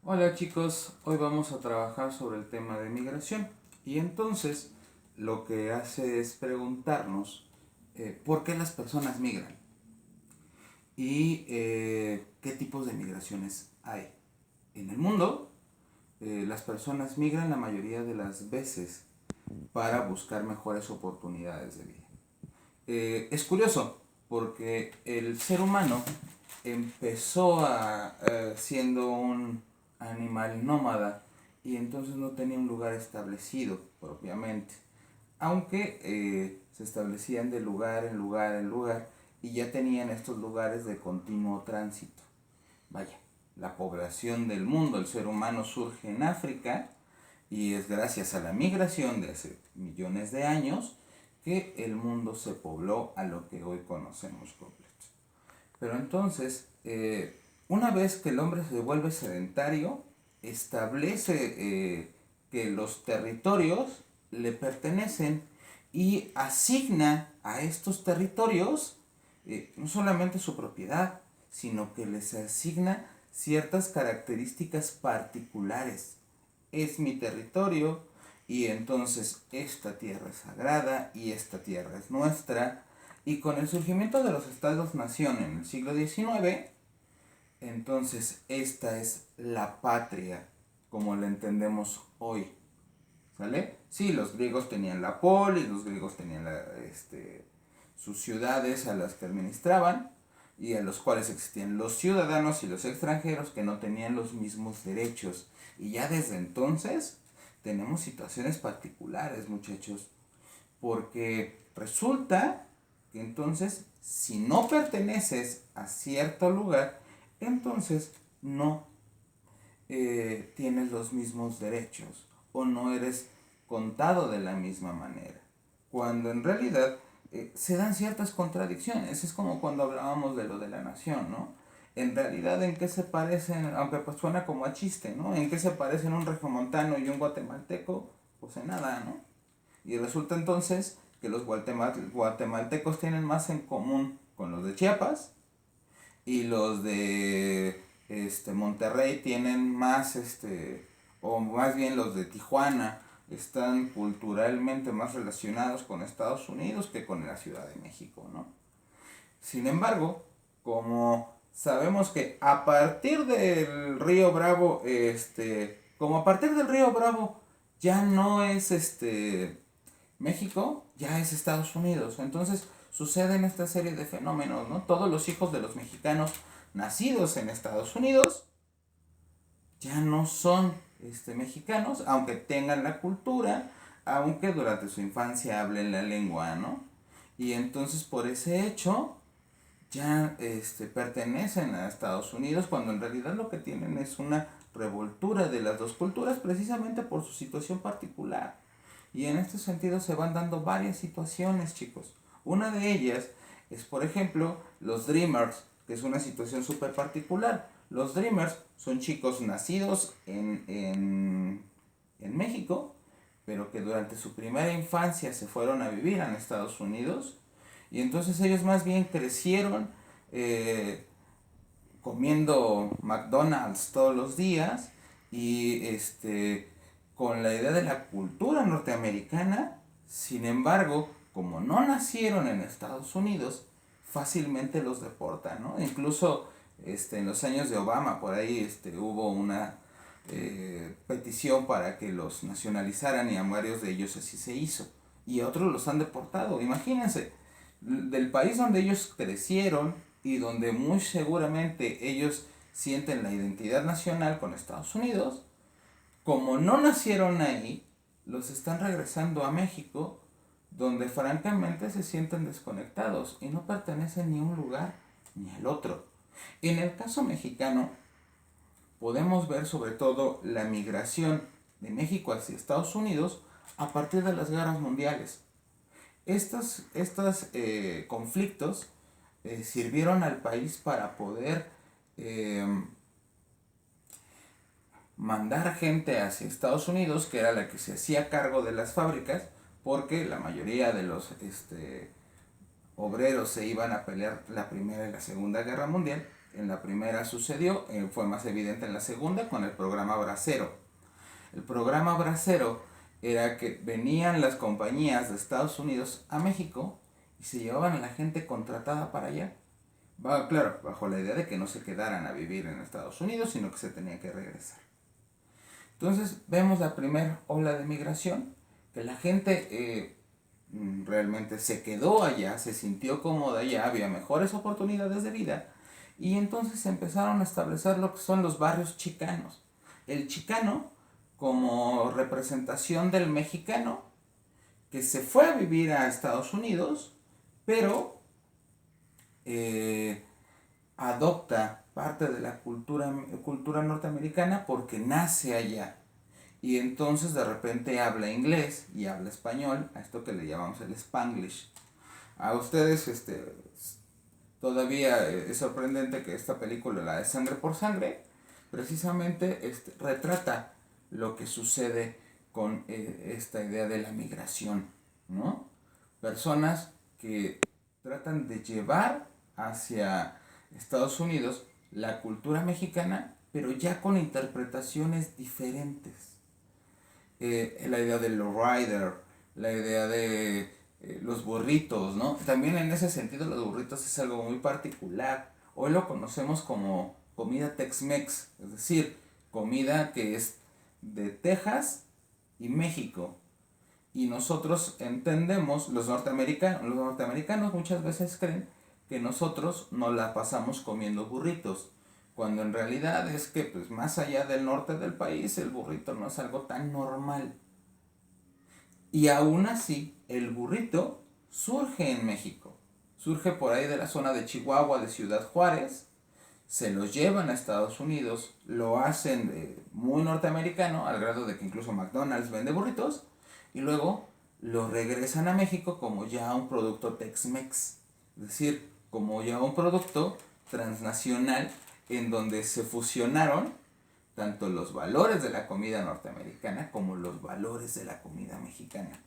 Hola chicos, hoy vamos a trabajar sobre el tema de migración y entonces lo que hace es preguntarnos por qué las personas migran y qué tipos de migraciones hay. En el mundo, las personas migran la mayoría de las veces para buscar mejores oportunidades de vida. Es curioso porque el ser humano empezó siendo un animal nómada y entonces no tenía un lugar establecido propiamente, aunque se establecían de lugar en lugar en lugar y ya tenían estos lugares de continuo tránsito. Vaya, la población del mundo, el ser humano surge en África y es gracias a la migración de hace millones de años que el mundo se pobló a lo que hoy conocemos completo. Pero entonces, una vez que el hombre se vuelve sedentario, establece que los territorios le pertenecen y asigna a estos territorios no solamente su propiedad, sino que les asigna ciertas características particulares. Es mi territorio y entonces esta tierra es sagrada y esta tierra es nuestra. Y con el surgimiento de los estados-nación en el siglo XIX, entonces esta es la patria como la entendemos hoy. ¿Sale? Sí, los griegos tenían la polis, los griegos tenían sus ciudades a las que administraban y a los cuales existían los ciudadanos y los extranjeros que no tenían los mismos derechos. Y ya desde entonces tenemos situaciones particulares, muchachos, porque resulta que entonces si no perteneces a cierto lugar, entonces no tienes los mismos derechos o no eres contado de la misma manera. Cuando en realidad se dan ciertas contradicciones. Es como cuando hablábamos de lo de la nación, ¿no? En realidad, ¿en qué se parecen? Aunque pues suena como a chiste, ¿no? ¿En qué se parecen un regiomontano y un guatemalteco? Pues en nada, ¿no? Y resulta entonces que los guatemaltecos tienen más en común con los de Chiapas y los de Monterrey tienen más, o más bien los de Tijuana, están culturalmente más relacionados con Estados Unidos que con la Ciudad de México, ¿no? Sin embargo, como sabemos que a partir del río Bravo, como a partir del río Bravo ya no es México, ya es Estados Unidos. Entonces suceden esta serie de fenómenos, ¿no? Todos los hijos de los mexicanos nacidos en Estados Unidos ya no son mexicanos, aunque tengan la cultura, aunque durante su infancia hablen la lengua, ¿no? Y entonces por ese hecho ya pertenecen a Estados Unidos cuando en realidad lo que tienen es una revoltura de las dos culturas precisamente por su situación particular. Y en este sentido se van dando varias situaciones, chicos. Una de ellas es, por ejemplo, los Dreamers, que es una situación súper particular. Los Dreamers son chicos nacidos en México, pero que durante su primera infancia se fueron a vivir en Estados Unidos. Y entonces ellos más bien crecieron comiendo McDonald's todos los días y con la idea de la cultura norteamericana. Sin embargo, como no nacieron en Estados Unidos, fácilmente los deportan, ¿no? Incluso en los años de Obama, por ahí hubo una petición para que los nacionalizaran y a varios de ellos así se hizo. Y a otros los han deportado. Imagínense, del país donde ellos crecieron y donde muy seguramente ellos sienten la identidad nacional con Estados Unidos, como no nacieron ahí, los están regresando a México, donde francamente se sienten desconectados y no pertenecen ni a un lugar ni al otro. En el caso mexicano, podemos ver sobre todo la migración de México hacia Estados Unidos a partir de las guerras mundiales. Estos conflictos sirvieron al país para poder eh, mandar gente hacia Estados Unidos, que era la que se hacía cargo de las fábricas, porque la mayoría de los obreros se iban a pelear la Primera y la Segunda Guerra Mundial, en la primera sucedió, fue más evidente en la segunda con el programa Bracero. El programa Bracero era que venían las compañías de Estados Unidos a México y se llevaban a la gente contratada para allá. Claro, bajo la idea de que no se quedaran a vivir en Estados Unidos, sino que se tenían que regresar. Entonces vemos la primera ola de migración, que la gente realmente se quedó allá, se sintió cómoda allá, había mejores oportunidades de vida, y entonces empezaron a establecer lo que son los barrios chicanos. El chicano como representación del mexicano que se fue a vivir a Estados Unidos, pero adopta parte de la cultura norteamericana porque nace allá. Y entonces de repente habla inglés y habla español, a esto que le llamamos el Spanglish. A ustedes todavía es sorprendente que esta película, la de Sangre por Sangre, precisamente retrata lo que sucede con esta idea de la migración, ¿no? Personas que tratan de llevar hacia Estados Unidos la cultura mexicana, pero ya con interpretaciones diferentes. La idea del lowrider, la idea de los burritos, ¿no? También en ese sentido los burritos es algo muy particular. Hoy lo conocemos como comida Tex-Mex, es decir, comida que es de Texas y México. Y nosotros entendemos, los norteamericanos muchas veces creen que nosotros nos la pasamos comiendo burritos, cuando en realidad es que pues más allá del norte del país el burrito no es algo tan normal. Y aún así, el burrito surge en México. Surge por ahí de la zona de Chihuahua, de Ciudad Juárez. Se los llevan a Estados Unidos, lo hacen muy norteamericano, al grado de que incluso McDonald's vende burritos, y luego lo regresan a México como ya un producto Tex-Mex. Es decir, como ya un producto transnacional en donde se fusionaron tanto los valores de la comida norteamericana como los valores de la comida mexicana.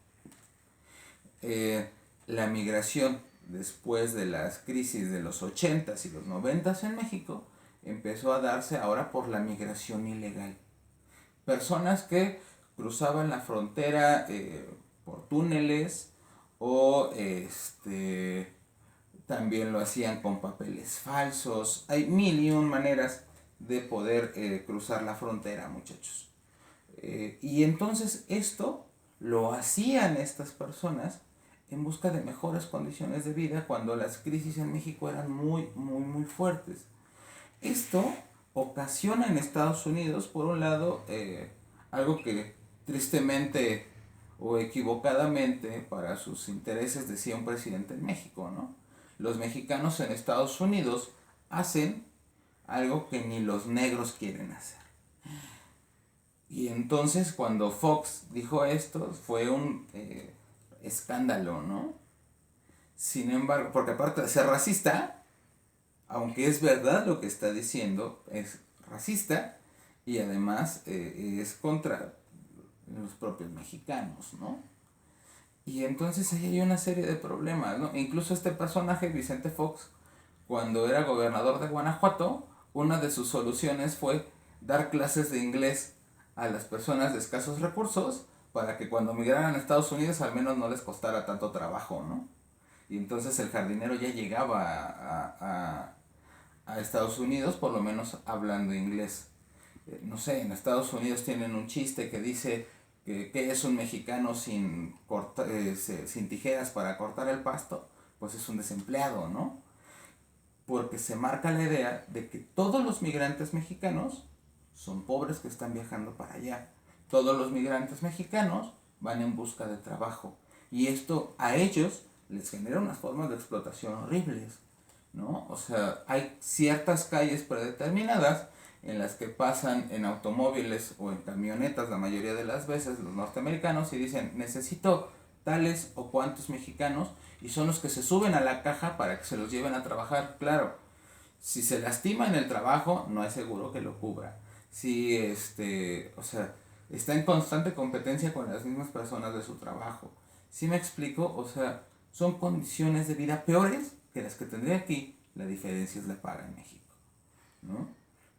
La migración después de las crisis de los 80s y los 90s en México empezó a darse ahora por la migración ilegal. Personas que cruzaban la frontera por túneles o también lo hacían con papeles falsos. Hay mil y un maneras de poder cruzar la frontera, muchachos. Y entonces esto lo hacían estas personas en busca de mejores condiciones de vida cuando las crisis en México eran muy, muy, muy fuertes. Esto ocasiona en Estados Unidos, por un lado, algo que tristemente o equivocadamente para sus intereses decía un presidente en México, ¿no? Los mexicanos en Estados Unidos hacen algo que ni los negros quieren hacer. Y entonces cuando Fox dijo esto fue un escándalo, ¿no? Sin embargo, porque aparte de ser racista, aunque es verdad lo que está diciendo, es racista y además es contra los propios mexicanos, ¿no? Y entonces ahí hay una serie de problemas, ¿no? Incluso este personaje, Vicente Fox, cuando era gobernador de Guanajuato, una de sus soluciones fue dar clases de inglés a las personas de escasos recursos para que cuando migraran a Estados Unidos al menos no les costara tanto trabajo, ¿no? Y entonces el jardinero ya llegaba a Estados Unidos por lo menos hablando inglés. No sé, en Estados Unidos tienen un chiste que dice que es un mexicano sin tijeras para cortar el pasto, pues es un desempleado, ¿no? Porque se marca la idea de que todos los migrantes mexicanos son pobres que están viajando para allá. Todos los migrantes mexicanos van en busca de trabajo. Y esto a ellos les genera unas formas de explotación horribles, ¿no? O sea, hay ciertas calles predeterminadas en las que pasan en automóviles o en camionetas la mayoría de las veces los norteamericanos y dicen necesito tales o cuantos mexicanos y son los que se suben a la caja para que se los lleven a trabajar. Claro, si se lastima en el trabajo no es seguro que lo cubra. Si o sea, está en constante competencia con las mismas personas de su trabajo. ¿Sí me explico? O sea, son condiciones de vida peores que las que tendría aquí, la diferencia es la paga en México. ¿no?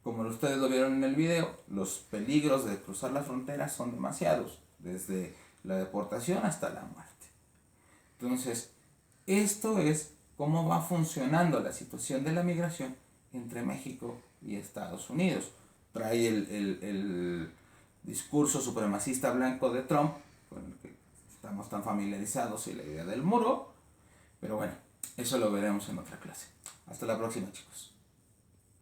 Como ustedes lo vieron en el video, los peligros de cruzar las fronteras son demasiados, desde la deportación hasta la muerte. Entonces, esto es cómo va funcionando la situación de la migración entre México y Estados Unidos. Trae el discurso supremacista blanco de Trump, con el que estamos tan familiarizados, y la idea del muro, pero bueno, eso lo veremos en otra clase. Hasta la próxima, chicos.